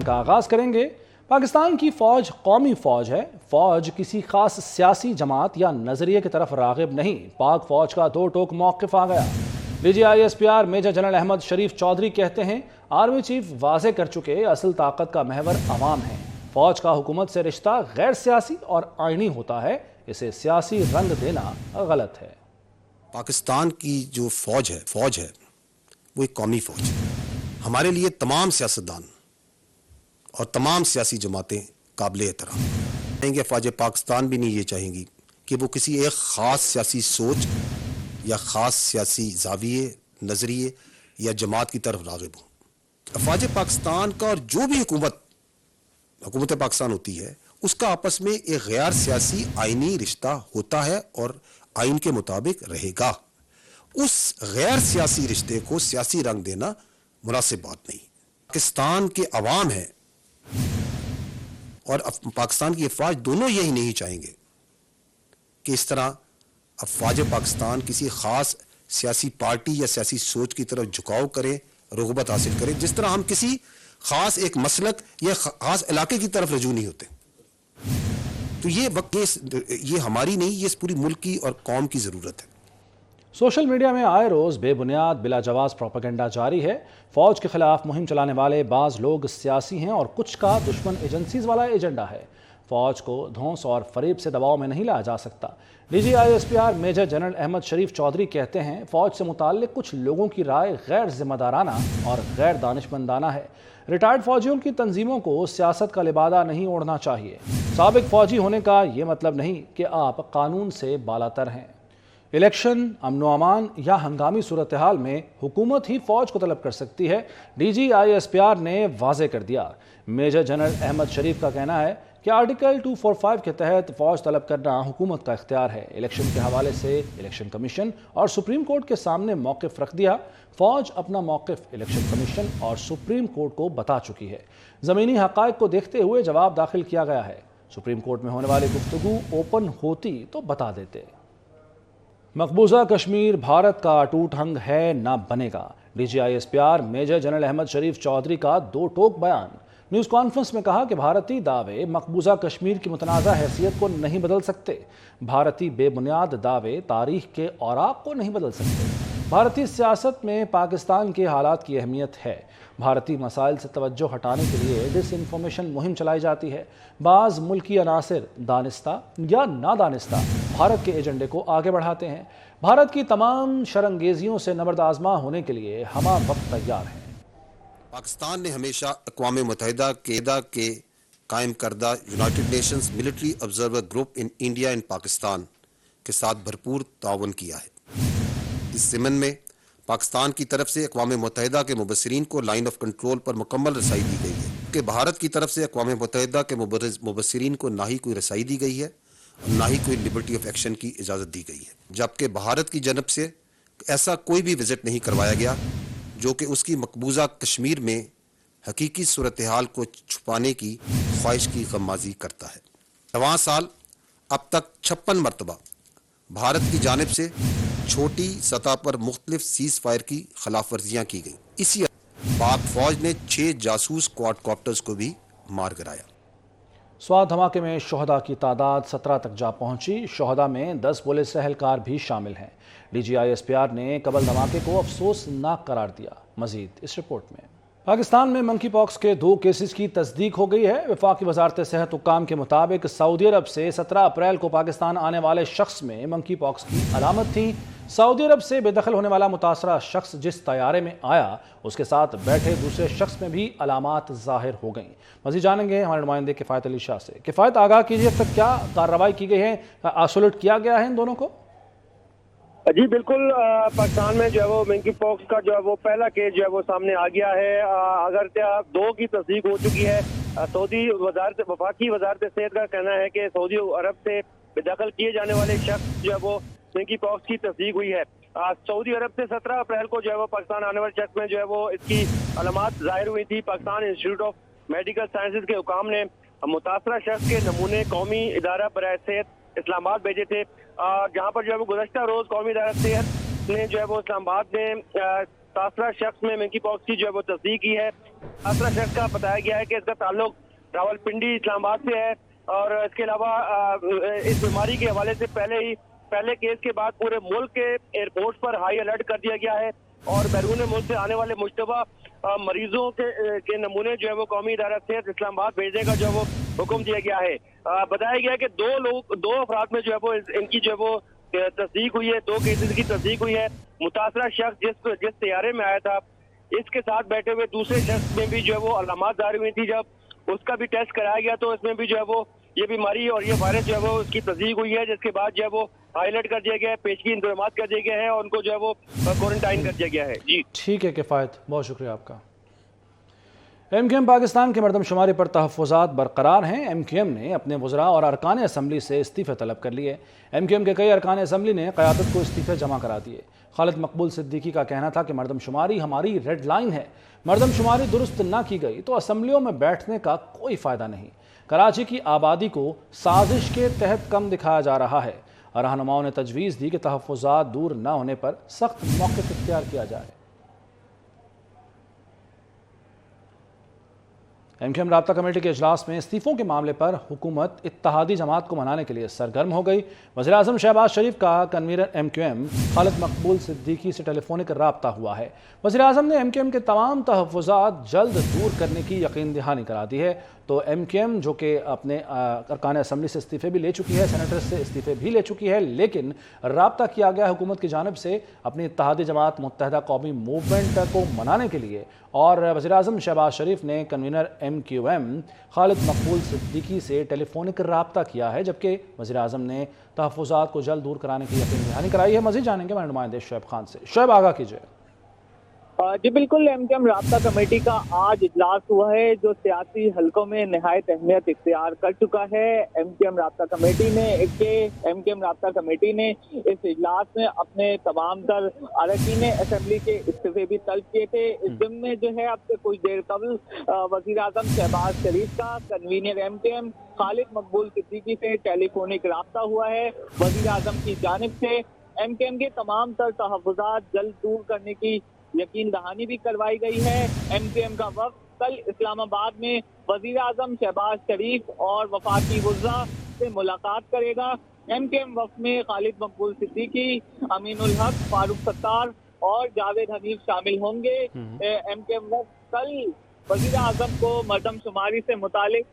کا آغاز کریں گے۔ پاکستان کی فوج قومی فوج ہے۔ فوج کسی خاص سیاسی جماعت یا نظریے کی طرف راغب نہیں۔ پاک فوج کا دو ٹوک موقف آ گیا۔ DGISPR میجر جنرل احمد شریف چودھری کہتے ہیں آرمی چیف واضح کر چکے اصل طاقت کا محور عوام ہے۔ فوج کا حکومت سے رشتہ غیر سیاسی اور آئینی ہوتا ہے، اسے سیاسی رنگ دینا غلط ہے۔ پاکستان کی جو فوج ہے وہ ایک قومی فوج ہے۔ ہمارے لیے تمام سیاستدان اور تمام سیاسی جماعتیں قابل احترام ہیں گے۔ فوج پاکستان بھی نہیں یہ چاہیں گی کہ وہ کسی ایک خاص سیاسی سوچ یا خاص سیاسی زاویے، نظریے یا جماعت کی طرف راغب ہوں۔ فوج پاکستان کا اور جو بھی حکومت پاکستان ہوتی ہے اس کا آپس میں ایک غیر سیاسی آئینی رشتہ ہوتا ہے اور آئین کے مطابق رہے گا۔ اس غیر سیاسی رشتے کو سیاسی رنگ دینا مناسب بات نہیں۔ پاکستان کے عوام ہیں اور پاکستان کی افواج دونوں یہی نہیں چاہیں گے کہ اس طرح افواج پاکستان کسی خاص سیاسی پارٹی یا سیاسی سوچ کی طرف جھکاؤ کرے، رغبت حاصل کرے، جس طرح ہم کسی خاص ایک مسلک یا خاص علاقے کی طرف رجوع نہیں ہوتے۔ تو یہ ہماری نہیں، یہ اس پوری ملک کی اور قوم کی ضرورت ہے۔ سوشل میڈیا میں آئے روز بے بنیاد بلا جواز پروپیگنڈا جاری ہے۔ فوج کے خلاف مہم چلانے والے بعض لوگ سیاسی ہیں اور کچھ کا دشمن ایجنسیز والا ایجنڈا ہے۔ فوج کو دھونس اور فریب سے دباؤ میں نہیں لایا جا سکتا۔ DGISPR میجر جنرل احمد شریف چودھری کہتے ہیں فوج سے متعلق کچھ لوگوں کی رائے غیر ذمہ دارانہ اور غیر دانشمندانہ ہے۔ ریٹائرڈ فوجیوں کی تنظیموں کو سیاست کا لبادہ نہیں اوڑھنا چاہیے۔ سابق فوجی ہونے کا یہ مطلب نہیں کہ آپ قانون سے بالاتر ہیں۔ الیکشن، امن و امان یا ہنگامی صورتحال میں حکومت ہی فوج کو طلب کر سکتی ہے، DGISPR نے واضح کر دیا۔ میجر جنرل احمد شریف کا کہنا ہے کہ آرٹیکل 245 کے تحت فوج طلب کرنا حکومت کا اختیار ہے۔ الیکشن کے حوالے سے الیکشن کمیشن اور سپریم کورٹ کے سامنے موقف رکھ دیا۔ فوج اپنا موقف الیکشن کمیشن اور سپریم کورٹ کو بتا چکی ہے۔ زمینی حقائق کو دیکھتے ہوئے جواب داخل کیا گیا ہے۔ سپریم کورٹ میں ہونے والی گفتگو اوپن ہوتی تو بتا دیتے۔ مقبوضہ کشمیر بھارت کا اٹوٹ انگ ہے، نہ بنے گا۔ DGISPR میجر جنرل احمد شریف چودھری کا دو ٹوک بیان۔ نیوز کانفرنس میں کہا کہ بھارتی دعوے مقبوضہ کشمیر کی متنازع حیثیت کو نہیں بدل سکتے۔ بھارتی بے بنیاد دعوے تاریخ کے اوراق کو نہیں بدل سکتے۔ بھارتی سیاست میں پاکستان کے حالات کی اہمیت ہے۔ بھارتی مسائل سے توجہ ہٹانے کے لیے ڈس انفارمیشن مہم چلائی جاتی ہے۔ بعض ملکی عناصر دانستہ یا نادانستہ بھارت کے ایجنڈے کو آگے بڑھاتے ہیں۔ بھارت کی تمام شرانگیزیوں سے نبرد آزما ہونے کے لیے ہم وقت تیار ہیں۔ پاکستان نے ہمیشہ اقوام متحدہ کے قائم کردہ United nations military observer group in India and Pakistan کے ساتھ بھرپور تعاون کیا ہے۔ اس ضمن میں پاکستان کی طرف سے اقوام متحدہ کے مبصرین کو لائن آف کنٹرول پر مکمل رسائی دی گئی ہے کہ بھارت کی طرف سے اقوام متحدہ کے مبصرین کو نہ ہی کوئی رسائی دی گئی ہے اور نہ ہی کوئی لبرٹی آف ایکشن کی اجازت دی گئی ہے، جبکہ بھارت کی جانب سے ایسا کوئی بھی وزٹ نہیں کروایا گیا جو کہ اس کی مقبوضہ کشمیر میں حقیقی صورتحال کو چھپانے کی خواہش کی غمازی کرتا ہے۔ رواں سال اب تک 56 مرتبہ بھارت کی جانب سے چھوٹی سطح پر مختلف سیز فائر کی خلاف ورزیاں کی گئیں۔ اسی پاک فوج نے 6 جاسوس کوارڈ کاپٹرز کو بھی مار گرایا۔ سوات دھماکے میں شہداء کی تعداد 17 تک جا پہنچی۔ شہداء میں 10 پولیس اہلکار بھی شامل ہیں۔ DGISPR نے قبل دھماکے کو افسوسناک قرار دیا۔ مزید اس رپورٹ میں۔ پاکستان میں منکی پاکس کے 2 کیسز کی تصدیق ہو گئی ہے۔ وفاقی وزارت صحت حکام کے مطابق سعودی عرب سے 17 اپریل کو پاکستان آنے والے شخص میں منکی پاکس کی علامت تھی۔ سعودی عرب سے بے دخل ہونے والا متاثرہ شخص جس طیارے میں آیا اس کے ساتھ بیٹھے دوسرے شخص میں بھی علامات ظاہر ہو گئیں۔ مزید جانیں گے ہمارے نمائندے کفایت علی شاہ سے۔ کفایت، آگاہ کیجیے اب تک کیا کارروائی کی گئی ہے؟ آئسولیٹ کیا گیا ہے ان دونوں کو؟ جی بالکل، پاکستان میں جو ہے وہ منکی پاکس کا جو ہے وہ پہلا کیس جو ہے وہ سامنے آ گیا ہے۔ اگر 2 کی تصدیق ہو چکی ہے۔ وفاقی وزارت صحت کا کہنا ہے کہ سعودی عرب سے بے دخل کیے جانے والے شخص جو ہے وہ منکی پاکس کی تصدیق ہوئی ہے۔ سعودی عرب سے 17 اپریل کو جو ہے وہ پاکستان آنے والے شخص میں جو ہے وہ اس کی علامات ظاہر ہوئی تھی۔ Pakistan institute of medical sciences کے حکام نے متاثرہ شخص کے نمونے قومی ادارہ برائے صحت اسلام آباد بھیجے تھے، جہاں پر جو ہے وہ گزشتہ روز قومی ادارہ صحت نے جو ہے وہ اسلام آباد میں متاثرہ شخص میں منکی پاکس کی جو ہے وہ تصدیق کی ہے۔ मुतासरा शख्स का बताया गया है कि इसका ताल्लुक रावलपिंडी इस्लामाबाद से है और इसके अलावा इस बीमारी के हवाले से पहले केस के बाद पूरे मुल्क के एयरपोर्ट पर हाई अलर्ट कर दिया गया है और बैरून मुल्क से आने वाले मुश्तबा मरीजों के नमूने जो है वो कौमी इदारा सेहत इस्लामाबाद भेजने का जो है वो हुक्म दिया गया है। बताया गया है कि दो अफराद में जो है वो इनकी जो है वो तस्दीक हुई है, 2 केसेस की तस्दीक हुई है। मुतासरा शख्स जिस तैयारे में आया था, इसके साथ बैठे हुए दूसरे शख्स में भी जो है वो अलामात जारी हुई थी। जब उसका भी टेस्ट कराया गया तो इसमें भी जो है वो ये बीमारी और ये वायरस जो है वो उसकी तस्दीक हुई है, जिसके बाद जो है वो हाईलाइट कर दिया गया है, पेशगी इंतजाम कर दिए गए हैं और उनको जो है वो क्वारंटाइन कर दिया गया है। जी ठीक है किफ़ायत, बहुत शुक्रिया आपका। MQM पाकिस्तान के मरदमशुमारी पर तहफ़्फ़ुज़ात बरकरार हैं। MQM ने अपने वज़रा और अरकान असम्बली से इस्तीफ़े तलब कर लिए। MQM के कई अरकान असम्बली ने क़यादत को इस्तीफ़े जमा करा दिए। खालिद मकबूल सिद्दीकी का कहना था कि मरदमशुमारी हमारी रेड लाइन है, मरदमशुमारी दुरुस्त ना की गई तो असम्बलियों में बैठने का कोई फ़ायदा नहीं। कराची की आबादी को साजिश के तहत कम दिखाया जा रहा है। रहनुमाओं ने तजवीज़ दी कि तहफ़्फ़ुज़ात दूर न होने पर सख्त मौक़िफ़ इख्तियार किया जाए। MQM राब्ता कमेटी के इजलास में इस्तीफ़ों के मामले पर हुकूमत इत्तहादी जमात को मनाने के लिए सरगर्म हो गई। वज़ीर आज़म शहबाज शरीफ का कन्वीनर MQM खालिद मकबूल सिद्दीकी से टेलीफोनिक रब्ता हुआ है। वज़ीर आज़म ने MQM के तमाम तहफ़्फ़ुज़ात जल्द दूर करने की यकीन दहानी करा दी है। तो MQM जो कि अपने अरकान असम्बली से इस्तीफ़े भी ले चुकी है, सेनेटर से इस्तीफ़े भी ले चुकी है, लेकिन रब्ता किया गया हुकूमत की जानिब से अपनी इत्तहादी जमात मुत्तहदा कौमी मूवमेंट को मनाने के लिए। और वज़ीर आज़म शहबाज शरीफ ने कन्वीनर MQM खालिद मकबूल सिद्दीकी से टेलीफोनिक रब्ता किया है, जबकि वज़ीर आज़म ने तहफ़्फ़ुज़ात को जल्द दूर कराने की यकीन दहानी कराई है। मज़ीद जानेंगे हमारे नुमाइंदे शुएब खान से। शुएब, आगाह कीजिए। जी बिल्कुल, MQM राब्ता कमेटी का आज इजलास हुआ है जो सियासी हलकों में नहायत अहमियत इख्तियार कर चुका है। MQM राब्ता कमेटी ने इस इजलास में अपने तमाम तर अरकान असेंबली के इस्तीफे भी तलब किए थे। इस दिन में जो है अब से कुछ देर कबल वज़ीर आज़म शहबाज शरीफ का कन्वीनर MQM खालिद मकबूल सिद्दीकी से टेलीफोनिक राब्ता हुआ है। वज़ीर आज़म की जानिब से MQM के तमाम तर तहफ़्फ़ुज़ात जल्द दूर करने की यकीन दहानी भी करवाई गई है। MQM का वफ़द कल इस्लामाबाद में वज़ीर आज़म शहबाज शरीफ और वफाकी वज़रा से मुलाकात करेगा। MQM वफ़द में खालिद मकबूल सिद्दीकी, अमीनुल हक, फारूक सत्तार और जावेद हनीफ शामिल होंगे। MQM वफ़द कल वज़ीर आज़म को मरदमशुमारी से मुतालिक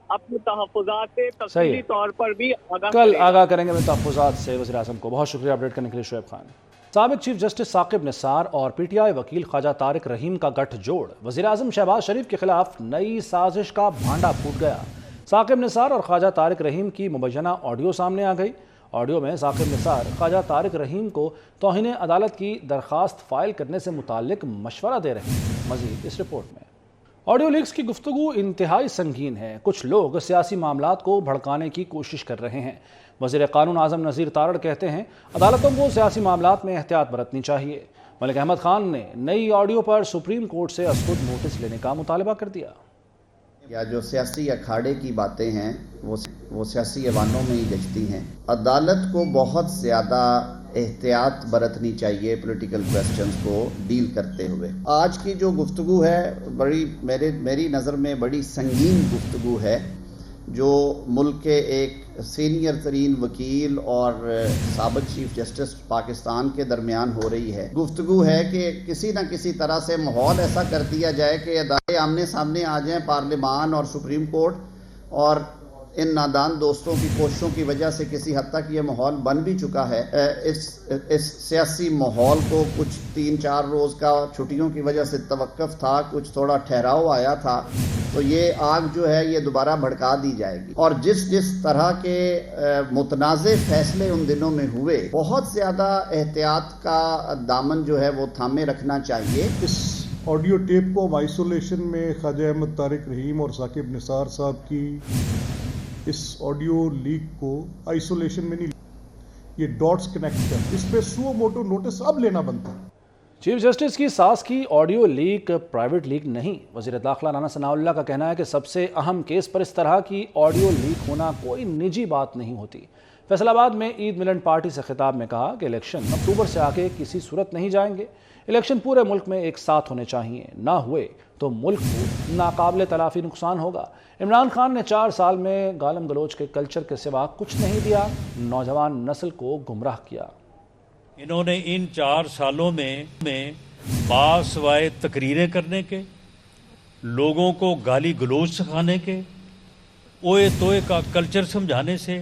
अपने तहफ़्फ़ुज़ात से तफसीली तौर पर भी कल आगाह करेंगे अपने तहफ़्फ़ुज़ात से वज़ीर आज़म को। बहुत शुक्रिया अपडेट करने के लिए शुएब खान। साबिक़ चीफ जस्टिस साकिब निसार और PTI वकील ख्वाजा तारिक रहीम का गठजोड़ वज़ीर आज़म शहबाज शरीफ के खिलाफ नई साजिश का भांडा फूट गया। साकिब निसार और ख्वाजा तारिक रहीम की मुबैना ऑडियो सामने आ गई। ऑडियो में साकिब निसार ख्वाजा तारिक रहीम को तौहीन अदालत की दरख्वास्त फाइल करने से मुताल्लिक मशवरा दे रहे हैं। मज़ीद इस रिपोर्ट में। ऑडियो लीक्स की गुफ्तगू इंतहाई संगीन है। कुछ लोग सियासी मामलात को भड़काने की कोशिश कर रहे हैं। वज़ीर क़ानून आज़म नज़ीर तारड़ कहते हैं अदालतों को सियासी मामलात में एहतियात बरतनी चाहिए। मलिक अहमद खान ने नई ऑडियो पर सुप्रीम कोर्ट से अज़खुद नोटिस लेने का मुतालबा कर दिया। या जो सियासी अखाड़े की बातें हैं वो सियासी ऐवानों में ही गजती हैं। अदालत को बहुत ज़्यादा एहतियात बरतनी चाहिए पॉलिटिकल क्वेश्चंस को डील करते हुए। आज की जो गुफ्तगू है मेरी नज़र में बड़ी संगीन गुफ्तगू है, जो मुल्क के एक सीनियर तरीन वकील और साबिक़ चीफ जस्टिस पाकिस्तान के दरमियान हो रही है। गुफ्तगू है कि किसी न किसी तरह से माहौल ऐसा कर दिया जाए कि अदालतें आमने सामने आ जाएं, पार्लियामान और सुप्रीम कोर्ट, और इन नादान दोस्तों की कोशिशों की वजह से किसी हद तक ये माहौल बन भी चुका है। इस सियासी माहौल को कुछ 3-4 रोज़ का छुट्टियों की वजह से तवक्कुफ था, कुछ थोड़ा ठहराव आया था, तो ये आग जो है ये दोबारा भड़का दी जाएगी। और जिस तरह के मुतनाज़े फैसले उन दिनों में हुए, बहुत ज़्यादा एहतियात का दामन जो है वो थामे रखना चाहिए। इस ऑडियो टेप को हम आइसोलेशन में ख्वाजा अहमद तारिक रहीम और साकिब निसार साहब की इस ऑडियो लीक को आइसोलेशन में नहीं, ये डॉट्स कनेक्ट कर इस पे सुओ मोटो नोटिस अब लेना बनता है। चीफ जस्टिस की सास की ऑडियो लीक प्राइवेट लीक नहीं। वज़ीर दाखिला राना सनाउल्लाह का कहना है कि सबसे अहम केस पर इस तरह की ऑडियो लीक होना कोई निजी बात नहीं होती। फैसल आबाद में ईद मिलन पार्टी से खिताब में कहा कि इलेक्शन अक्टूबर से आगे किसी सूरत नहीं जाएंगे। इलेक्शन पूरे मुल्क में एक साथ होने चाहिए, ना हुए तो मुल्क को नाकाबिले तलाफी नुकसान होगा। इमरान खान ने 4 साल में गालम गलोच के कल्चर के सिवा कुछ नहीं दिया, नौजवान नस्ल को गुमराह किया। इन्होंने इन 4 सालों में बासवाए तकरीरें करने के, लोगों को गाली गलोच सिखाने के, ओए तोए का कल्चर समझाने से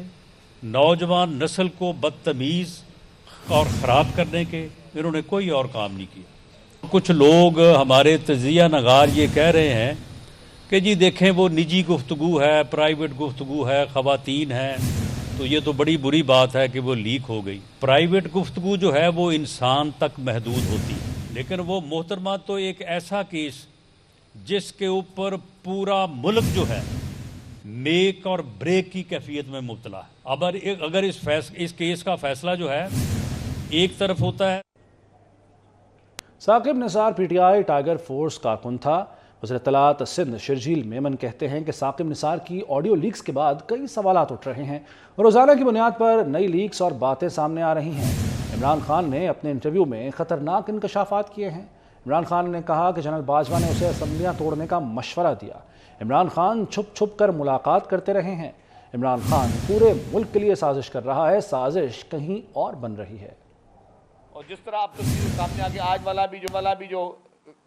नौजवान नस्ल को बदतमीज़ और ख़राब करने के इन्होंने कोई और काम नहीं किया। कुछ लोग हमारे तजिया नगार ये कह रहे हैं कि जी देखें वो निजी गुफ्तगू है, प्राइवेट गुफ्तगू है, ख़वातीन है, तो ये तो बड़ी बुरी बात है कि वो लीक हो गई। प्राइवेट गुफ्तगू जो है वो इंसान तक महदूद होती है, लेकिन वो मोहतरमा तो एक ऐसा केस जिसके ऊपर पूरा मुल्क जो है मेक और ब्रेक की कैफियत में मुब्तला है। अगर इस केस का फैसला जो है एक तरफ होता है। Saqib Nisar PTI tiger force कारकुन था। वज़ीर इत्तलात सिंध शर्जील मेमन कहते हैं कि साकिब निसार की ऑडियो लीक्स के बाद कई सवालात उठ रहे हैं। रोज़ाना की बुनियाद पर नई लीक्स और बातें सामने आ रही हैं। इमरान खान ने अपने इंटरव्यू में ख़तरनाक इंकशाफात किए हैं। इमरान खान ने कहा कि जनरल बाजवा ने उसे असम्बलियाँ तोड़ने का मशवरा दिया। इमरान खान छुप छुप कर मुलाकात करते रहे हैं। इमरान खान पूरे मुल्क के लिए साजिश कर रहा है, साजिश कहीं और बन रही है। और जिस तरह आप तस्वीर सामने आके आज वाला भी जो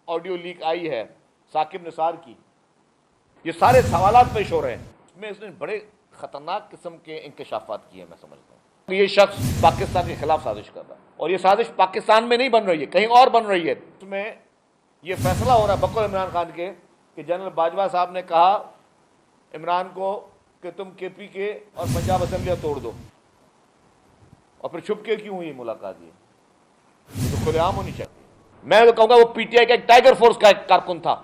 ऑडियो लीक आई है साकिब निसार की, ये सारे सवालात पेश हो रहे हैं। इसमें इसने बड़े खतरनाक किस्म के इंकशाफात किए। मैं समझता हूँ ये शख्स पाकिस्तान के खिलाफ साजिश कर रहा है, और ये साजिश पाकिस्तान में नहीं बन रही है, कहीं और बन रही है। इसमें ये फैसला हो रहा है बकौल इमरान खान के कि जनरल बाजवा साहब ने कहा इमरान को कि तुम केपी के और पंजाब असेंबलियाँ तोड़ दो, और फिर छुप के क्यों हुई मुलाकात? ये तो खुलेआम होनी चाहिए। मैं तो कहूँगा वो पीटीआई का एक टाइगर फोर्स का कारकुन था।